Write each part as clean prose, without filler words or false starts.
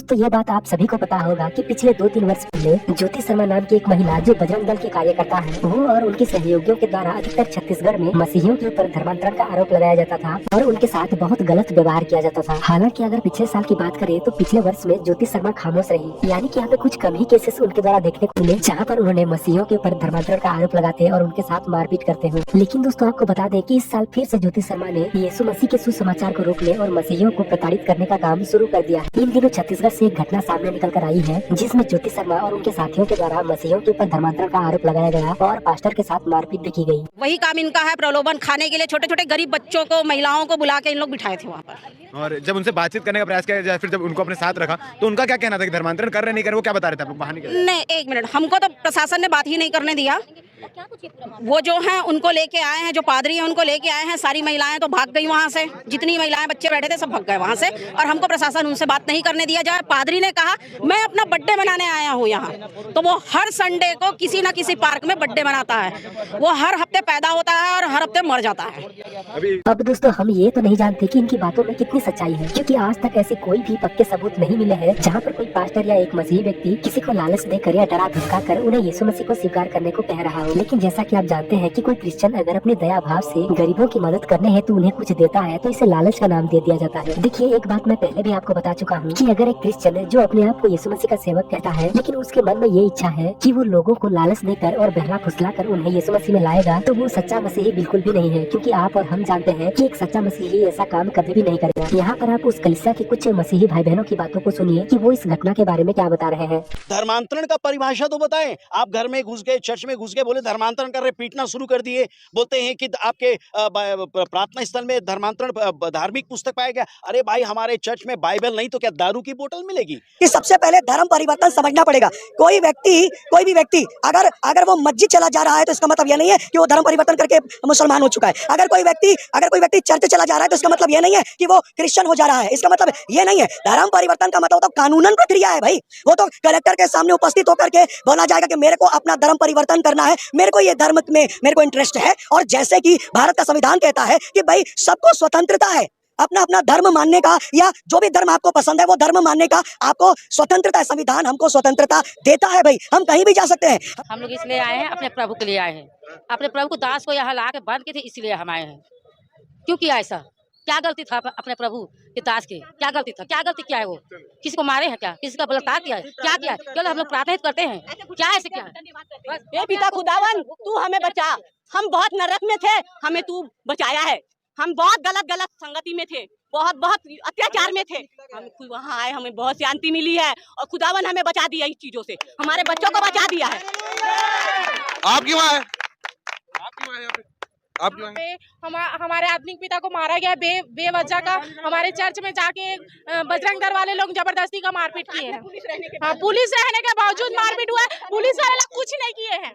दोस्तों ये बात आप सभी को पता होगा कि पिछले 2-3 वर्ष पहले ज्योति शर्मा नाम की एक महिला जो बजरंग दल के कार्यकर्ता है, वो और उनके सहयोगियों के द्वारा अधिकतर छत्तीसगढ़ में मसीहियों के ऊपर धर्मांतरण का आरोप लगाया जाता था और उनके साथ बहुत गलत व्यवहार किया जाता था। हालांकि अगर पिछले साल की बात करें तो पिछले वर्ष में ज्योति शर्मा खामोश रही, यानी कि यहाँ पे कुछ कम ही केसेस उनके द्वारा देखने को मिले जहाँ पर उन्होंने मसीहियों के ऊपर धर्मांतरण का आरोप लगाते और उनके साथ मारपीट करते हैं। लेकिन दोस्तों आपको बता दें कि इस साल फिर से ज्योति शर्मा ने यीशु मसीह के सुसमाचार को रोकने और मसीहियों को प्रताड़ित करने का काम शुरू कर दिया है। इन दिनों छत्तीसगढ़ से एक घटना सामने निकल कर आई है जिसमें ज्योति शर्मा और उनके साथियों के द्वारा मसीहियों के ऊपर धर्मांतरण का आरोप लगाया गया और पास्टर के साथ मारपीट भी की गई। वही काम इनका है, प्रलोभन खाने के लिए छोटे छोटे गरीब बच्चों को, महिलाओं को बुला के इन लोग बिठाए थे वहाँ पर। और जब उनसे बातचीत करने का प्रयास किया या फिर जब उनको अपने साथ रखा तो उनका क्या कहना था कि धर्मांतरण कर रहे नहीं कर रहे, वो क्या बता रहे थे आप लोग? बाहर नहीं, एक मिनट, हमको तो प्रशासन ने बात ही नहीं करने दिया। वो जो हैं उनको लेके आए हैं, जो पादरी हैं उनको लेके आए हैं, सारी महिलाएं तो भाग गई वहां से, जितनी महिलाएं बच्चे बैठे थे सब भाग गए वहां से और हमको प्रशासन उनसे बात नहीं करने दिया जाए। पादरी ने कहा मैं अपना बर्थडे मनाने आया हूँ यहाँ, तो वो हर संडे को किसी न किसी पार्क में बर्थडे मनाता है। वो हर हफ्ते पैदा होता है और हर हफ्ते मर जाता है। अब दोस्तों हम ये तो नहीं जानते कि इनकी बातों में कितनी सच्चाई है, क्योंकि आज तक ऐसे कोई भी पक्के सबूत नहीं मिले हैं जहाँ पर कोई पास्टर या एक मसीही व्यक्ति किसी को लालच देकर या डरा धमका कर उन्हें यीशु मसीह को स्वीकार करने को कह रहा हो। लेकिन जैसा कि आप जानते हैं कि कोई क्रिश्चियन अगर अपने दया भाव से गरीबों की मदद करने हेतु उन्हें कुछ देता है तो इसे लालच का नाम दे दिया जाता है। देखिए एक बात मैं पहले भी आपको बता चुका हूँ कि अगर एक क्रिश्चियन जो अपने आप को यीशु मसीह का सेवक कहता है लेकिन उसके मन में ये इच्छा है कि वो लोगों को लालच देकर और बहला फुसला कर उन्हें यीशु मसीह में लाएगा, तो वो सच्चा मसीही बिल्कुल भी नहीं है, क्योंकि आप और हम जानते हैं कि एक सच्चा मसीही ऐसा काम कभी भी नहीं करेगा। यहाँ पर आप उस कलीसिया के कुछ मसीही भाई बहनों की बातों को सुनिए कि वो इस घटना के बारे में क्या बता रहे हैं। धर्मांतरण का परिभाषा तो बताएं। आप घर में घुस गए, चर्च में घुस गए, बोले धर्मांतरण कर रहे, पीटना शुरू कर दिए, बोलते हैं कि आपके प्रार्थना स्थल में धर्मांतरण धार्मिक पुस्तक पाया गया। अरे भाई हमारे चर्च में बाइबल नहीं तो क्या दारू की बोतल मिलेगी? कि सबसे पहले धर्म परिवर्तन समझना पड़ेगा। कोई भी व्यक्ति अगर वो मस्जिद चला जा रहा है तो इसका मतलब ये नहीं है कि वो धर्म परिवर्तन करके मुसलमान हो चुका है। अगर कोई व्यक्ति चर्च चला जा रहा है तो इसका मतलब ये नहीं है कि वो क्रिश्चियन हो जा रहा है। इसका मतलब ये नहीं है। धर्म परिवर्तन का मतलब तो कानूनन प्रक्रिया है भाई। वो तो कलेक्टर के सामने उपस्थित होकर के बोला जाएगा कि मेरे को अपना धर्म परिवर्तन करना है, मेरे को ये धर्म में मेरे को इंटरेस्ट है। और जैसे कि भारत का संविधान कहता है कि भाई सबको स्वतंत्रता है अपना अपना धर्म मानने का, या जो भी धर्म आपको पसंद है वो धर्म मानने का आपको स्वतंत्रता है। संविधान हमको स्वतंत्रता देता है भाई, हम कहीं भी जा सकते हैं। हम लोग इसलिए आए हैं, अपने प्रभु के लिए आए हैं। अपने प्रभु को दास को यहाँ ला के बांध के थे, इसलिए हम आए हैं। क्यों किया ऐसा? क्या गलती था अपने प्रभु के दास की? क्या गलती था? क्या गलती किया है? वो किसी को मारे हैं क्या? किसी का बलात्कार किया है? क्या किया है? केवल हम लोग प्रार्थना करते हैं, क्या ऐसे क्या है? हे पिता खुदावन, तू हमें बचा। हम बहुत नरक में थे, हमें तू बचाया है। हम बहुत गलत संगति में थे, बहुत अत्याचार में थे। हम वहाँ आए, हमें बहुत शांति मिली है और खुदावन हमें बचा दिया इस चीजों से, हमारे बच्चों को बचा दिया है। आप क्यों आए? हमारे आत्मिक पिता को मारा गया बेवजह का। हमारे चर्च में जाके बजरंग दल वाले लोग जबरदस्ती का मारपीट किए हैं। हाँ, पुलिस रहने के बावजूद मारपीट हुआ है। पुलिस वाले लोग कुछ नहीं किए हैं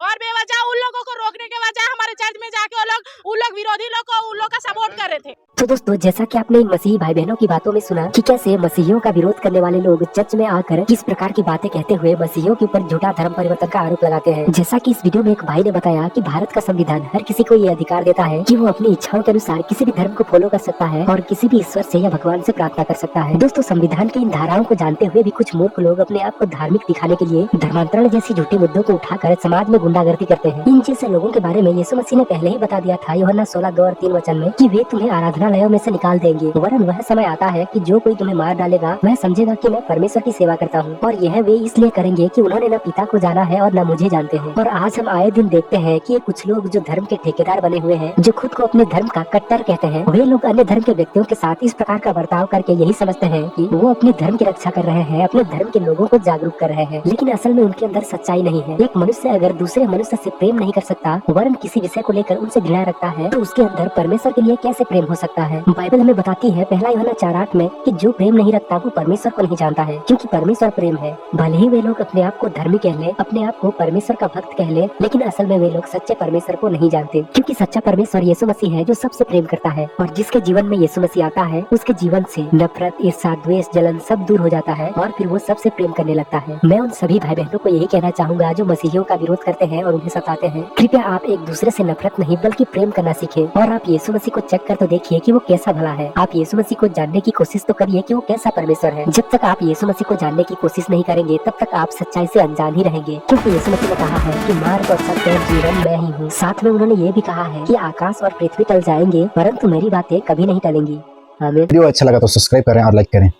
और बेवजह उन लोगों को रोकने के बजाय हमारे चर्च में जाके उन लोग विरोधी लोग को उन लोग का सपोर्ट कर रहे थे। तो दोस्तों जैसा कि आपने इन मसीही भाई बहनों की बातों में सुना कि कैसे मसीहियों का विरोध करने वाले लोग चर्च में आकर किस प्रकार की बातें कहते हुए मसीहियों के ऊपर झूठा धर्म परिवर्तन का आरोप लगाते हैं। जैसा कि इस वीडियो में एक भाई ने बताया कि भारत का संविधान हर किसी को ये अधिकार देता है कि वो अपनी इच्छाओं के अनुसार किसी भी धर्म को फॉलो कर सकता है और किसी भी ईश्वर से या भगवान से प्रार्थना कर सकता है। दोस्तों संविधान की इन धाराओं को जानते हुए भी कुछ मूर्ख लोग अपने आप को धार्मिक दिखाने के लिए धर्मांतरण जैसी झूठे मुद्दों को उठाकर समाज में गुंडागर्दी करते हैं। इन जैसे लोगों के बारे में यीशु मसीह ने पहले ही बता दिया था यूहन्ना 16:2-3 में कि वे तुम्हें आराधनालयों में से निकाल देंगे, वरन वह समय आता है कि जो कोई तुम्हें मार डालेगा वह समझेगा कि मैं परमेश्वर की सेवा करता हूँ। और यह वे इसलिए करेंगे कि उन्होंने न पिता को जाना है और न मुझे जानते हैं। और आज हम आए दिन देखते हैं कि कुछ लोग जो धर्म के ठेकेदार बने हुए हैं, जो खुद को अपने धर्म का कट्टर कहते हैं, वे लोग अन्य धर्म के व्यक्तियों के साथ इस प्रकार का बर्ताव करके यही समझते हैं कि वो अपने धर्म की रक्षा कर रहे हैं, अपने धर्म के लोगों को जागरूक कर रहे हैं। लेकिन असल में उनके अंदर सच्चाई नहीं है। एक मनुष्य अगर दूसरे मनुष्य से प्रेम नहीं कर सकता, वरन किसी विषय को लेकर उनसे घृणा रखता है, तो उसके अंदर परमेश्वर के लिए कैसे प्रेम हो सकता है? बाइबल हमें बताती है पहला यूहन्ना 4:8 में कि जो प्रेम नहीं रखता वो परमेश्वर को नहीं जानता है, क्योंकि परमेश्वर प्रेम है। भले ही वे लोग अपने आप को धर्मी कह ले, अपने आप को परमेश्वर का भक्त कह ले, लेकिन असल में वे लोग सच्चे परमेश्वर को नहीं जानते, क्योंकि सच्चा परमेश्वर यीशु मसीह है जो सबसे प्रेम करता है। और जिसके जीवन में यीशु मसीह आता है उसके जीवन से नफरत, ईर्ष्या, द्वेष, जलन सब दूर हो जाता है और फिर वो सबसे प्रेम करने लगता है। मैं उन सभी भाई बहनों को यही कहना चाहूंगा जो मसीहियों का विरोध करते हैं और उन्हें सताते हैं, कृपया आप एक दूसरे से नफरत नहीं बल्कि प्रेम करना सीखें। और आप यीशु मसीह को चेक कर तो देखिए कि वो कैसा भला है। आप यीशु मसीह को जानने की कोशिश तो करिए कि वो कैसा परमेश्वर है। जब तक आप यीशु मसीह को जानने की कोशिश नहीं करेंगे तब तक आप सच्चाई से अनजान ही रहेंगे, क्योंकि यीशु मसीह ने कहा है कि मार्ग और सत्य और जीवन मैं ही हूँ। साथ में उन्होंने ये भी कहा है कि आकाश और पृथ्वी टल जाएंगे परंतु मेरी बातें कभी नहीं टलेंगी। आमीन। वीडियो अच्छा लगा तो सब्सक्राइब करें और लाइक करें।